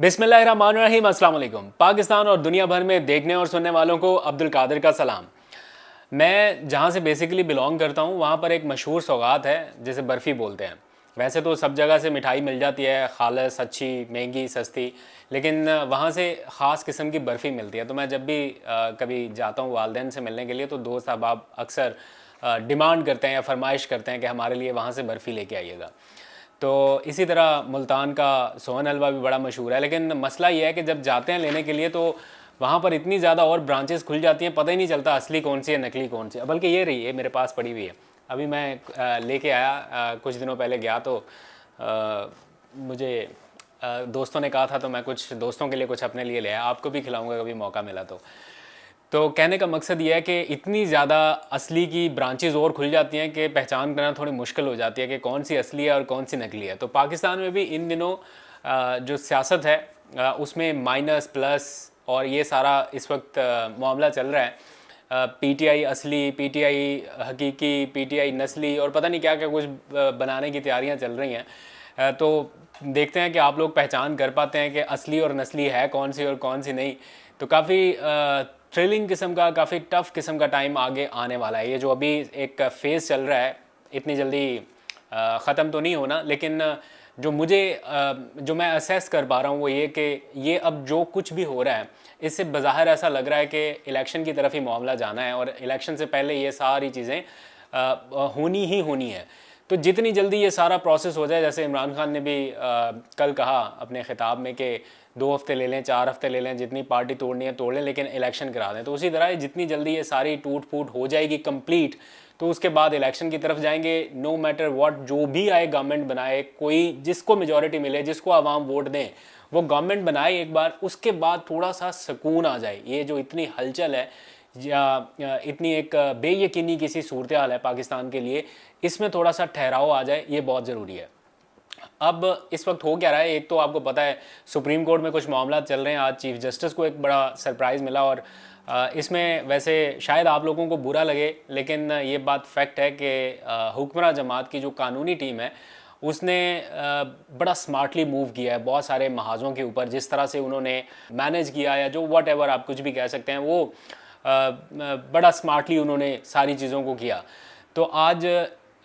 बिस्मिल्लाहिर्रहमानिर्रहीम, अस्सलाम वालेकुम। पाकिस्तान और दुनिया भर में देखने और सुनने वालों को अब्दुल कादिर का सलाम। मैं जहाँ से बेसिकली बिलोंग करता हूँ वहाँ पर एक मशहूर सौगात है जिसे बर्फ़ी बोलते हैं। वैसे तो सब जगह से मिठाई मिल जाती है, ख़ालिस, अच्छी, महंगी, सस्ती, लेकिन वहाँ से ख़ास किस्म की बर्फ़ी मिलती है। तो मैं जब भी कभी जाता हूँ वालिदैन से मिलने के लिए तो दोस्त अहबाब अक्सर डिमांड करते हैं या फरमाइश करते हैं कि हमारे लिए वहाँ से बर्फ़ी लेके आइएगा। तो इसी तरह मुल्तान का सोहन हलवा भी बड़ा मशहूर है, लेकिन मसला ये है कि जब जाते हैं लेने के लिए तो वहाँ पर इतनी ज़्यादा और ब्रांचेस खुल जाती हैं, पता ही नहीं चलता असली कौन सी है नकली कौन सी है। बल्कि ये रही है मेरे पास पड़ी हुई है, अभी मैं लेके आया, कुछ दिनों पहले गया तो मुझे दोस्तों ने कहा था तो मैं कुछ दोस्तों के लिए कुछ अपने लिए ले आया। आपको भी खिलाऊंगा कभी मौका मिला तो कहने का मकसद ये है कि इतनी ज़्यादा असली की ब्रांचेस और खुल जाती हैं कि पहचान करना थोड़ी मुश्किल हो जाती है कि कौन सी असली है और कौन सी नकली है। तो पाकिस्तान में भी इन दिनों जो सियासत है उसमें माइनस प्लस और ये सारा इस वक्त मामला चल रहा है। पीटीआई असली, पीटीआई हकीकी, पीटीआई नस्ली और पता नहीं क्या क्या कुछ बनाने की तैयारियां चल रही हैं। तो देखते हैं कि आप लोग पहचान कर पाते हैं कि असली और नस्ली है कौन सी और कौन सी नहीं। तो काफ़ी थ्रिलिंग किस्म का, काफ़ी टफ किस्म का टाइम आगे आने वाला है। ये जो अभी एक फेज़ चल रहा है इतनी जल्दी ख़त्म तो नहीं होना, लेकिन जो मैं असेस कर पा रहा हूँ वो ये कि ये अब जो कुछ भी हो रहा है इससे बज़ाहिर ऐसा लग रहा है कि इलेक्शन की तरफ ही मामला जाना है और इलेक्शन से पहले ये सारी चीज़ें होनी ही होनी है। तो जितनी जल्दी ये सारा प्रोसेस हो जाए, जैसे इमरान खान ने भी कल कहा अपने ख़िताब में कि 2 हफ्ते ले लें, 4 हफ्ते ले लें, जितनी पार्टी तोड़नी है तोड़ लें, लेकिन इलेक्शन करा दें। तो उसी तरह जितनी जल्दी ये सारी टूट फूट हो जाएगी कंप्लीट, तो उसके बाद इलेक्शन की तरफ जाएंगे। नो मैटर व्हाट, जो भी आए गवर्नमेंट बनाए, कोई जिसको मेजॉरिटी मिले, जिसको आवाम वोट दें, वो गवर्नमेंट बनाए एक बार, उसके बाद थोड़ा सा सुकून आ जाए। ये जो इतनी हलचल है या इतनी एक बेयकीनी किसी सूरत हाल है पाकिस्तान के लिए, इसमें थोड़ा सा ठहराव आ जाए, ये बहुत ज़रूरी है। अब इस वक्त हो क्या रहा है, एक तो आपको पता है सुप्रीम कोर्ट में कुछ मामला चल रहे हैं। आज चीफ जस्टिस को एक बड़ा सरप्राइज़ मिला और इसमें वैसे शायद आप लोगों को बुरा लगे, लेकिन ये बात फैक्ट है कि हुक्मरान जमात की जो कानूनी टीम है उसने बड़ा स्मार्टली मूव किया है बहुत सारे महाजों के ऊपर। जिस तरह से उन्होंने मैनेज किया या जो वट एवर आप कुछ भी कह सकते हैं, वो बड़ा स्मार्टली उन्होंने सारी चीज़ों को किया। तो आज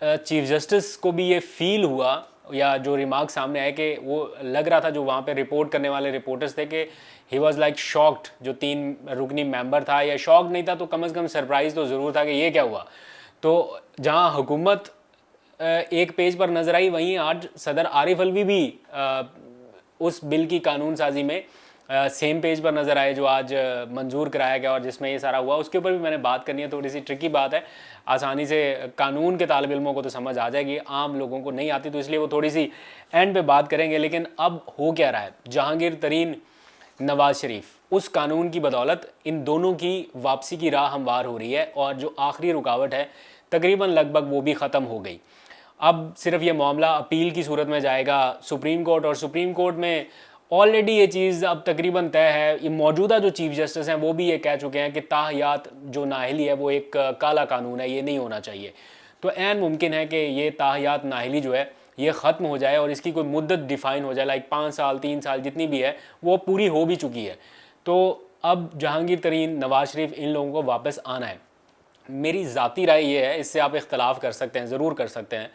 चीफ जस्टिस को भी ये फील हुआ या जो रिमार्क सामने आए कि वो लग रहा था, जो वहाँ पे रिपोर्ट करने वाले रिपोर्टर्स थे, कि ही वॉज लाइक शॉक्ड, जो 3 रुकनी मेंबर था, या शॉक नहीं था तो कम से कम सरप्राइज तो ज़रूर था कि ये क्या हुआ। तो जहाँ हुकूमत एक पेज पर नजर आई, वहीं आज सदर आरिफ अलवी भी उस बिल की कानून साजी में सेम पेज पर नज़र आए जो आज मंजूर कराया गया और जिसमें ये सारा हुआ। उसके ऊपर भी मैंने बात करनी है, थोड़ी सी ट्रिकी बात है, आसानी से कानून के तालिब इल्मों को तो समझ आ जाएगी, आम लोगों को नहीं आती, तो इसलिए वो थोड़ी सी एंड पे बात करेंगे। लेकिन अब हो क्या रहा है, जहांगीर तरीन, नवाज शरीफ, उस कानून की बदौलत इन दोनों की वापसी की राह हमवार हो रही है और जो आखिरी रुकावट है तकरीबन लगभग वो भी ख़त्म हो गई। अब सिर्फ ये मामला अपील की सूरत में जाएगा सुप्रीम कोर्ट, और सुप्रीम कोर्ट में ऑलरेडी ये चीज़ अब तकरीबन तय है। ये मौजूदा जो चीफ जस्टिस हैं वो भी ये कह चुके हैं कि ताहयात जो नाहली है वो एक काला कानून है, ये नहीं होना चाहिए। तो ऐन मुमकिन है कि ये ताहयात नाहली जो है ये ख़त्म हो जाए और इसकी कोई मुद्दत डिफ़ाइन हो जाए, लाइक 5 साल 3 साल जितनी भी है वो पूरी हो भी चुकी है। तो अब जहांगीर तरीन, नवाज शरीफ, इन लोगों को वापस आना है। मेरी ज़ाती राय ये है, इससे आप इख्तलाफ कर सकते हैं, ज़रूर कर सकते हैं,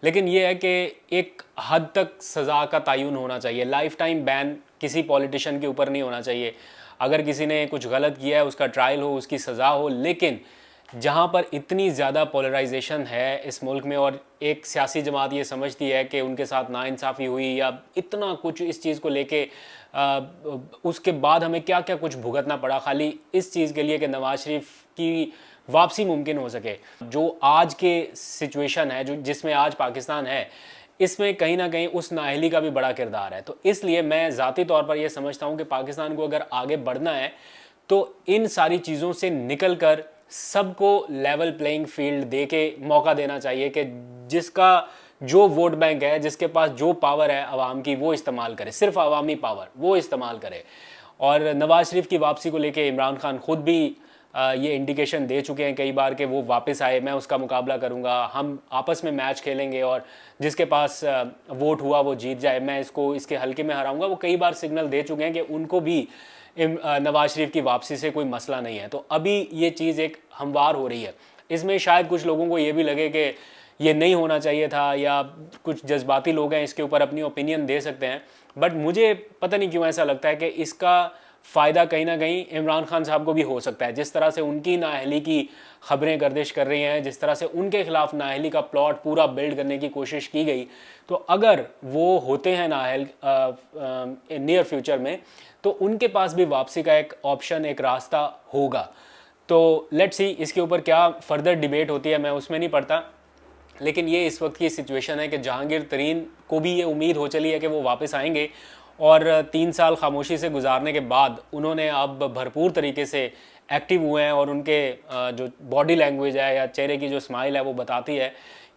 लेकिन ये है कि एक हद तक सज़ा का तयन होना चाहिए। लाइफ टाइम बैन किसी पॉलिटिशियन के ऊपर नहीं होना चाहिए। अगर किसी ने कुछ गलत किया है उसका ट्रायल हो, उसकी सज़ा हो, लेकिन जहाँ पर इतनी ज़्यादा पोलराइजेशन है इस मुल्क में और एक सियासी जमात ये समझती है कि उनके साथ नाइंसाफ़ी हुई या इतना कुछ इस चीज़ को लेके उसके बाद हमें क्या क्या कुछ भुगतना पड़ा खाली इस चीज़ के लिए कि नवाज शरीफ की वापसी मुमकिन हो सके। जो आज के सिचुएशन है, जो जिसमें आज पाकिस्तान है, इसमें कहीं ना कहीं उस नाअहली का भी बड़ा किरदार है। तो इसलिए मैं ज़ाती तौर पर यह समझता हूँ कि पाकिस्तान को अगर आगे बढ़ना है तो इन सारी चीज़ों से निकल कर सबको लेवल प्लेइंग फील्ड दे के मौका देना चाहिए कि जिसका जो वोट बैंक है, जिसके पास जो पावर है आवाम की, वो इस्तेमाल करे, सिर्फ अवामी पावर वो इस्तेमाल करे। और नवाज शरीफ की वापसी को लेके इमरान खान खुद भी ये इंडिकेशन दे चुके हैं कई बार कि वो वापस आए, मैं उसका मुकाबला करूंगा, हम आपस में मैच खेलेंगे और जिसके पास वोट हुआ वो जीत जाए, मैं इसको इसके हल्के में हराऊंगा। वो कई बार सिग्नल दे चुके हैं कि उनको भी नवाज शरीफ की वापसी से कोई मसला नहीं है। तो अभी ये चीज़ एक हमवार हो रही है। इसमें शायद कुछ लोगों को ये भी लगे कि ये नहीं होना चाहिए था, या कुछ जज्बाती लोग हैं इसके ऊपर अपनी ओपिनियन दे सकते हैं, बट मुझे पता नहीं क्यों ऐसा लगता है कि इसका फ़ायदा कहीं ना कहीं इमरान खान साहब को भी हो सकता है। जिस तरह से उनकी नाअहली की खबरें गर्दिश कर रही हैं, जिस तरह से उनके खिलाफ नाअहली का प्लॉट पूरा बिल्ड करने की कोशिश की गई, तो अगर वो होते हैं नाअहल नियर फ्यूचर में, तो उनके पास भी वापसी का एक ऑप्शन, एक रास्ता होगा। तो लेट्स सी इसके ऊपर क्या फर्दर डिबेट होती है, मैं उसमें नहीं पढ़ता। लेकिन ये इस वक्त की सिचुएशन है कि जहांगीर तरीन को भी ये उम्मीद हो चली है कि वो वापस आएंगे, और 3 साल खामोशी से गुजारने के बाद उन्होंने अब भरपूर तरीके से एक्टिव हुए हैं, और उनके जो बॉडी लैंग्वेज है या चेहरे की जो स्माइल है वो बताती है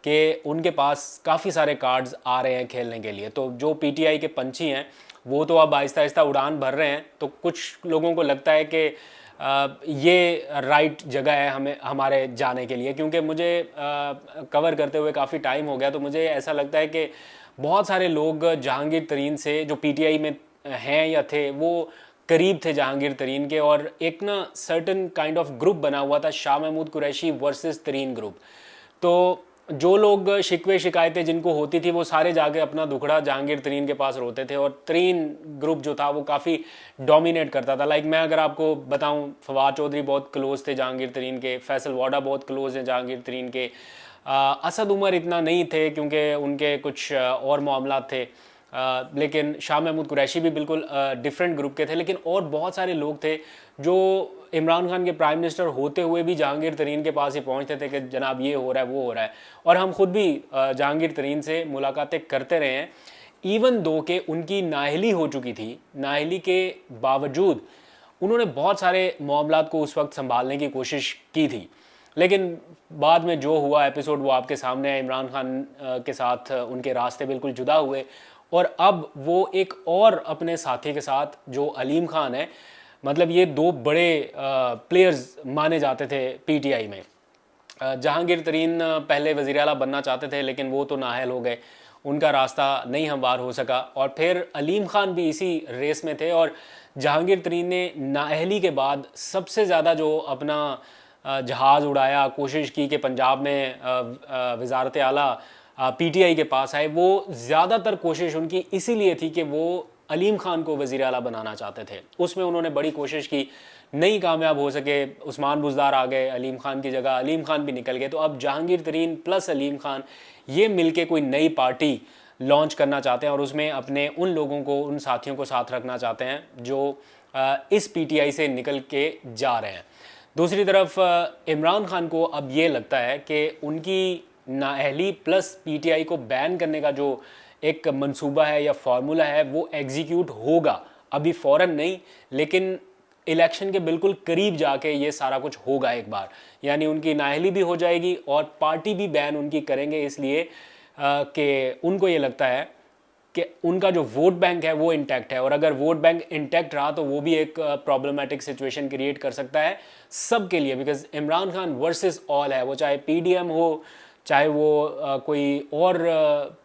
कि उनके पास काफ़ी सारे कार्ड्स आ रहे हैं खेलने के लिए। तो जो पीटीआई के पंछी हैं वो तो अब आहिस्ता आहिस्ता उड़ान भर रहे हैं। तो कुछ लोगों को लगता है कि ये राइट जगह है हमें, हमारे जाने के लिए, क्योंकि मुझे कवर करते हुए काफ़ी टाइम हो गया। तो मुझे ऐसा लगता है कि बहुत सारे लोग जहांगीर तरीन से, जो पीटीआई में हैं या थे, वो करीब थे जहांगीर तरीन के, और एक ना सर्टन काइंड ऑफ ग्रुप बना हुआ था, शाह महमूद कुरैशी वर्सेस तरीन ग्रुप। तो जो लोग शिकवे शिकायतें जिनको होती थी वो सारे जाके अपना दुखड़ा जहांगीर तरीन के पास रोते थे, और तरीन ग्रुप जो था वो काफ़ी डोमिनेट करता था। लाइक मैं अगर आपको बताऊं, फवाद चौधरी बहुत क्लोज थे जहांगीर तरीन के, फैसल वाडा बहुत क्लोज हैं जहांगीर तरीन के, असद उमर इतना नहीं थे क्योंकि उनके कुछ और मामला थे, लेकिन शाह महमूद कुरैशी भी बिल्कुल डिफरेंट ग्रुप के थे। लेकिन और बहुत सारे लोग थे जो इमरान खान के प्राइम मिनिस्टर होते हुए भी जहांगीर तरीन के पास ही पहुंचते थे कि जनाब ये हो रहा है, वो हो रहा है। और हम खुद भी जहांगीर तरीन से मुलाकातें करते रहे हैं, इवन दो कि उनकी नाअहली हो चुकी थी। नाअहली के बावजूद उन्होंने बहुत सारे मामलात को उस वक्त संभालने की कोशिश की थी, लेकिन बाद में जो हुआ एपिसोड वो आपके सामने है। इमरान खान के साथ उनके रास्ते बिल्कुल जुदा हुए, और अब वो एक और अपने साथी के साथ, जो अलीम खान है, मतलब ये दो बड़े प्लेयर्स माने जाते थे पीटीआई में। जहांगीर तरीन पहले वज़ीर आला बनना चाहते थे, लेकिन वो तो नाअहल हो गए, उनका रास्ता नहीं हमवार हो सका। और फिर अलीम खान भी इसी रेस में थे, और जहांगीर तरीन ने नाअहली के बाद सबसे ज़्यादा जो अपना जहाज़ उड़ाया, कोशिश की कि पंजाब में वज़ारत आला पीटीआई के पास आए, वो ज़्यादातर कोशिश उनकी इसीलिए थी कि वो अलीम खान को वज़ीर आला बनाना चाहते थे। उसमें उन्होंने बड़ी कोशिश की, नहीं कामयाब हो सके। उस्मान बुज़दार आ गए अलीम खान की जगह, अलीम खान भी निकल गए। तो अब जहांगीर तरीन प्लस अलीम खान ये मिलके कोई नई पार्टी लॉन्च करना चाहते हैं, और उसमें अपने उन लोगों को, उन साथियों को साथ रखना चाहते हैं जो इस पीटीआई से निकल के जा रहे हैं। दूसरी तरफ इमरान खान को अब ये लगता है कि उनकी नाअहली प्लस पीटीआई को बैन करने का जो एक मंसूबा है या फार्मूला है वो एग्जीक्यूट होगा, अभी फ़ौरन नहीं, लेकिन इलेक्शन के बिल्कुल करीब जाके ये सारा कुछ होगा एक बार। यानी उनकी नाअहली भी हो जाएगी और पार्टी भी बैन उनकी करेंगे, इसलिए कि उनको ये लगता है कि उनका जो वोट बैंक है वो इंटैक्ट है, और अगर वोट बैंक इंटैक्ट रहा तो वो भी एक प्रॉब्लमेटिक सिचुएशन क्रिएट कर सकता है सब के लिए, because Imran Khan versus all है। वो चाहे पीडीएम हो, चाहे वो कोई और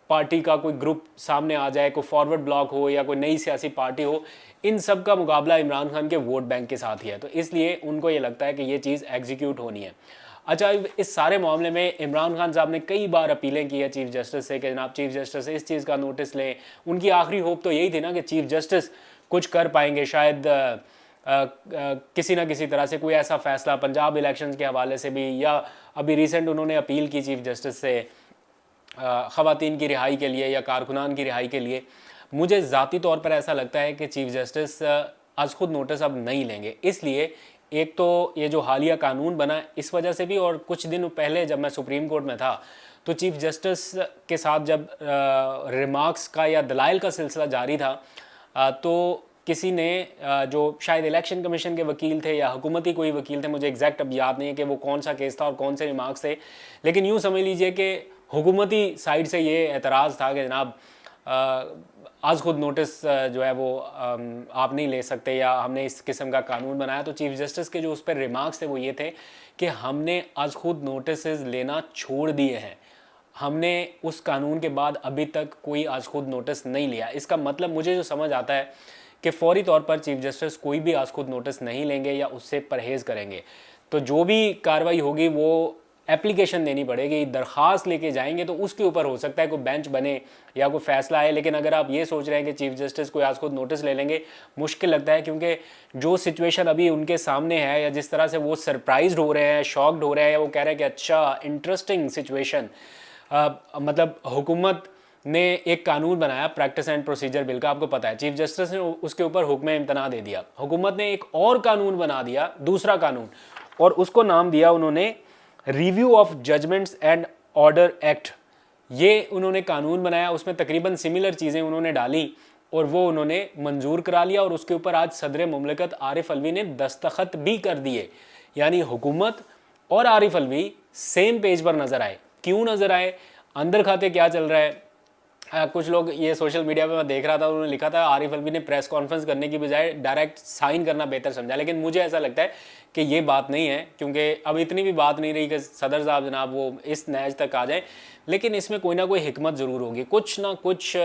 पार्टी का कोई ग्रुप सामने आ जाए, कोई फॉरवर्ड ब्लॉक हो या कोई नई सियासी पार्टी हो, इन सब का मुकाबला इमरान खान के वोट बैंक के साथ ही है। तो इसलिए उनको ये लगता है कि ये चीज़ एग्जीक्यूट होनी है। अच्छा, इस सारे मामले में इमरान खान साहब ने कई बार अपीलें की है चीफ जस्टिस से कि जनाब चीफ जस्टिस इस चीज़ का नोटिस लें। उनकी आखिरी होप तो यही थी ना कि चीफ जस्टिस कुछ कर पाएंगे, शायद किसी ना किसी तरह से कोई ऐसा फैसला पंजाब इलेक्शंस के हवाले से भी, या अभी रिसेंट उन्होंने अपील की चीफ जस्टिस से ख़वातीन की रिहाई के लिए या कारकुनान की रिहाई के लिए। मुझे ज़ाती तौर पर ऐसा लगता है कि चीफ जस्टिस आज खुद नोटिस अब नहीं लेंगे, इसलिए एक तो ये जो हालिया कानून बना इस वजह से भी, और कुछ दिन पहले जब मैं सुप्रीम कोर्ट में था तो चीफ जस्टिस के साथ जब रिमार्क्स का या दलाइल का सिलसिला जारी था तो किसी ने जो शायद इलेक्शन कमीशन के वकील थे या हुकूमती कोई वकील थे, मुझे एग्जैक्ट अब याद नहीं है कि वो कौन सा केस था और कौन से रिमार्क्स थे, लेकिन यूँ समझ लीजिए कि हुकूमती साइड से ये एतराज़ था कि जनाब आज खुद नोटिस जो है वो आप नहीं ले सकते या हमने इस किस्म का कानून बनाया। तो चीफ जस्टिस के जो उस पर रिमार्क्स थे वो ये थे कि हमने आज खुद नोटिस लेना छोड़ दिए हैं, हमने उस कानून के बाद अभी तक कोई आज खुद नोटिस नहीं लिया। इसका मतलब मुझे जो समझ आता है कि फौरी तौर पर चीफ जस्टिस कोई भी आज खुद नोटिस नहीं लेंगे या उससे परहेज़ करेंगे। तो जो भी कार्रवाई होगी वो एप्लीकेशन देनी पड़ेगी, दरख्वास्त लेके जाएंगे, तो उसके ऊपर हो सकता है कोई बेंच बने या कोई फैसला आए। लेकिन अगर आप ये सोच रहे हैं कि चीफ जस्टिस कोई आज खुद नोटिस ले लेंगे, मुश्किल लगता है, क्योंकि जो सिचुएशन अभी उनके सामने है या जिस तरह से वो सरप्राइज्ड हो रहे हैं, शॉक्ड हो रहे हैं, वो कह रहे हैं कि अच्छा इंटरेस्टिंग सिचुएशन, मतलब हुकूमत ने एक कानून बनाया प्रैक्टिस एंड प्रोसीजर बिल का, आपको पता है चीफ जस्टिस ने उसके ऊपर हुक्म इम्तना दे दिया। हुकूमत ने एक और कानून बना दिया, दूसरा कानून, और उसको नाम दिया उन्होंने review of judgments and order act. ये उन्होंने कानून बनाया, उसमें तकरीबन सिमिलर चीज़ें उन्होंने डाली और वो उन्होंने मंजूर करा लिया, और उसके ऊपर आज सदर मुमलकत आरिफ अलवी ने दस्तखत भी कर दिए। यानी हुकूमत और आरिफ अलवी सेम पेज पर नजर आए। क्यों नजर आए, अंदर खाते क्या चल रहा है? कुछ लोग ये सोशल मीडिया पे मैं देख रहा था, उन्होंने लिखा था आरिफ अलवी ने प्रेस कॉन्फ्रेंस करने की बजाय डायरेक्ट साइन करना बेहतर समझा। लेकिन मुझे ऐसा लगता है कि ये बात नहीं है, क्योंकि अब इतनी भी बात नहीं रही कि सदर साहब जनाब वो इस नहज तक आ जाए। लेकिन इसमें कोई ना कोई हिकमत ज़रूर होगी, कुछ ना कुछ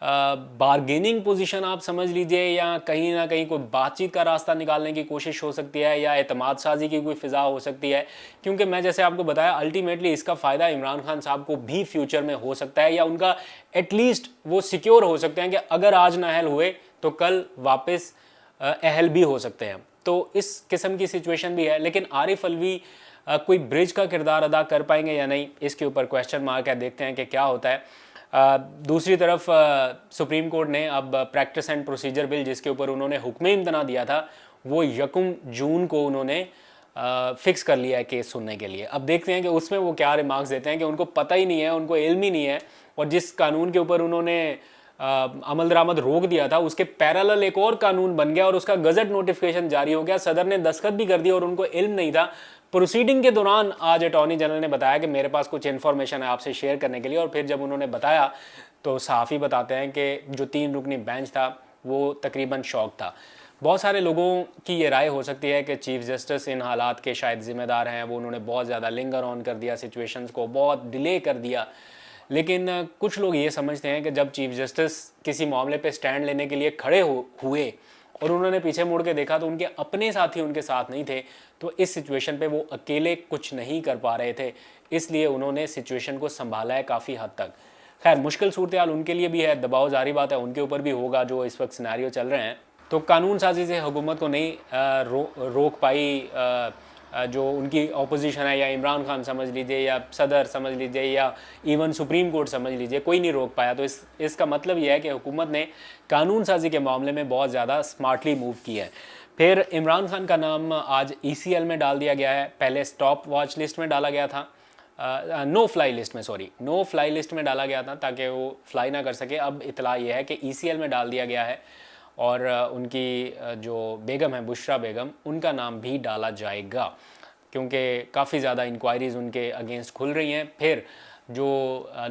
बारगेनिंग पोजीशन आप समझ लीजिए, या कहीं ना कहीं कोई बातचीत का रास्ता निकालने की कोशिश हो सकती है, या एतमाद साजी की कोई फ़िज़ा हो सकती है। क्योंकि मैं जैसे आपको बताया, अल्टीमेटली इसका फ़ायदा इमरान खान साहब को भी फ्यूचर में हो सकता है, या उनका एटलीस्ट वो सिक्योर हो सकते हैं कि अगर आज नाअहल हुए तो कल वापस अहल भी हो सकते हैं। तो इस किस्म की सिचुएशन भी है। लेकिन आरिफ अलवी कोई ब्रिज का किरदार अदा कर पाएंगे या नहीं, इसके ऊपर क्वेश्चन मार्क है। देखते हैं कि क्या होता है। दूसरी तरफ सुप्रीम कोर्ट ने अब प्रैक्टिस एंड प्रोसीजर बिल, जिसके ऊपर उन्होंने हुक्म इम्तना दिया था, वो 1 जून को उन्होंने फिक्स कर लिया है केस सुनने के लिए। अब देखते हैं कि उसमें वो क्या रिमार्क्स देते हैं कि उनको पता ही नहीं है, उनको इल्म ही नहीं है, और जिस कानून के ऊपर उन्होंने अमल दरामद रोक दिया था उसके पैरेलल एक और कानून बन गया और उसका गजट नोटिफिकेशन जारी हो गया, सदर ने दस्तखत भी कर दिया और उनको इल्म नहीं था। प्रोसीडिंग के दौरान आज अटॉर्नी जनरल ने बताया कि मेरे पास कुछ इन्फॉर्मेशन है आपसे शेयर करने के लिए, और फिर जब उन्होंने बताया तो सहाफ़ी बताते हैं कि जो 3 रुकनी बेंच था वो तकरीबन शॉक था। बहुत सारे लोगों की ये राय हो सकती है कि चीफ जस्टिस इन हालात के शायद ज़िम्मेदार हैं, वो उन्होंने बहुत ज़्यादा लिंगर ऑन कर दिया, सिचुएशंस को बहुत डिले कर दिया। लेकिन कुछ लोग ये समझते हैं कि जब चीफ जस्टिस किसी मामले पे स्टैंड लेने के लिए खड़े हुए और उन्होंने पीछे मुड़ के देखा तो उनके अपने साथी उनके साथ नहीं थे, तो इस सिचुएशन पे वो अकेले कुछ नहीं कर पा रहे थे, इसलिए उन्होंने सिचुएशन को संभाला है काफ़ी हद तक। खैर, मुश्किल सूरत हाल उनके लिए भी है, दबाव जारी बात है उनके ऊपर भी होगा जो इस वक्त सिनेरियो चल रहे हैं। तो कानून साजी से हुकूमत को नहीं रोक पाई जो उनकी अपोजिशन है, या इमरान खान समझ लीजिए, या सदर समझ लीजिए, या इवन सुप्रीम कोर्ट समझ लीजिए, कोई नहीं रोक पाया। तो इसका मतलब यह है कि हुकूमत ने कानून साजी के मामले में बहुत ज़्यादा स्मार्टली मूव किया है। फिर इमरान खान का नाम आज ECL में डाल दिया गया है, पहले स्टॉप वॉच लिस्ट में डाला गया था, नो फ्लाई लिस्ट में, नो फ्लाई लिस्ट में डाला गया था ताकि वो फ्लाई ना कर सके। अब इतला ये है कि ECL में डाल दिया गया है, और उनकी जो बेगम है बुशरा बेगम, उनका नाम भी डाला जाएगा, क्योंकि काफ़ी ज़्यादा इंक्वायरीज़ उनके अगेंस्ट खुल रही हैं। फिर जो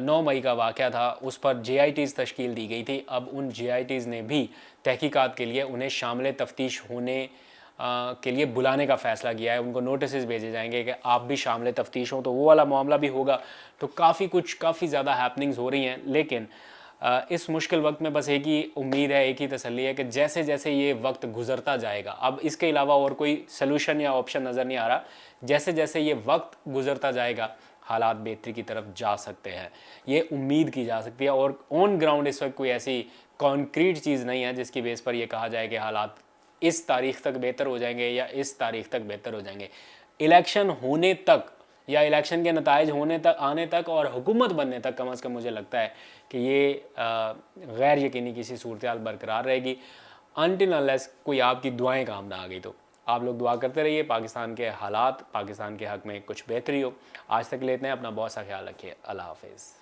9 मई का वाक़या था उस पर JITs तश्कील दी गई थी। अब उन JITs ने भी तहकीकात के लिए उन्हें शामिल तफ्तीश होने के लिए बुलाने का फ़ैसला किया है। उनको नोटिस भेजे जाएंगे कि आप भी शामिल तफ्तीश हों, तो वो वाला मामला भी होगा। तो काफ़ी ज़्यादा हैपनिंग्स हो रही हैं। लेकिन इस मुश्किल वक्त में बस एक ही उम्मीद है, एक ही तसल्ली है कि जैसे जैसे ये वक्त गुजरता जाएगा, अब इसके अलावा और कोई सलूशन या ऑप्शन नज़र नहीं आ रहा, जैसे जैसे ये वक्त गुजरता जाएगा हालात बेहतरी की तरफ जा सकते हैं, ये उम्मीद की जा सकती है। और ऑन ग्राउंड इस वक्त कोई ऐसी कॉन्क्रीट चीज़ नहीं है जिसकी बेस पर यह कहा जाए कि हालात इस तारीख तक बेहतर हो जाएंगे या इस तारीख तक बेहतर हो जाएंगे। इलेक्शन होने तक या इलेक्शन के नताइज होने तक, आने तक और हुकूमत बनने तक कम अज़ कम मुझे लगता है कि ये गैर यकीनी किसी सूरत हाल बरकरार रहेगी, अनटिल अनलेस कोई आपकी दुआएं काम ना आ गई। तो आप लोग दुआ करते रहिए पाकिस्तान के हालात, पाकिस्तान के हक़ में कुछ बेहतरी हो। आज तक लेते हैं, अपना बहुत सा ख्याल रखिए। अल्लाह हाफ़िज़।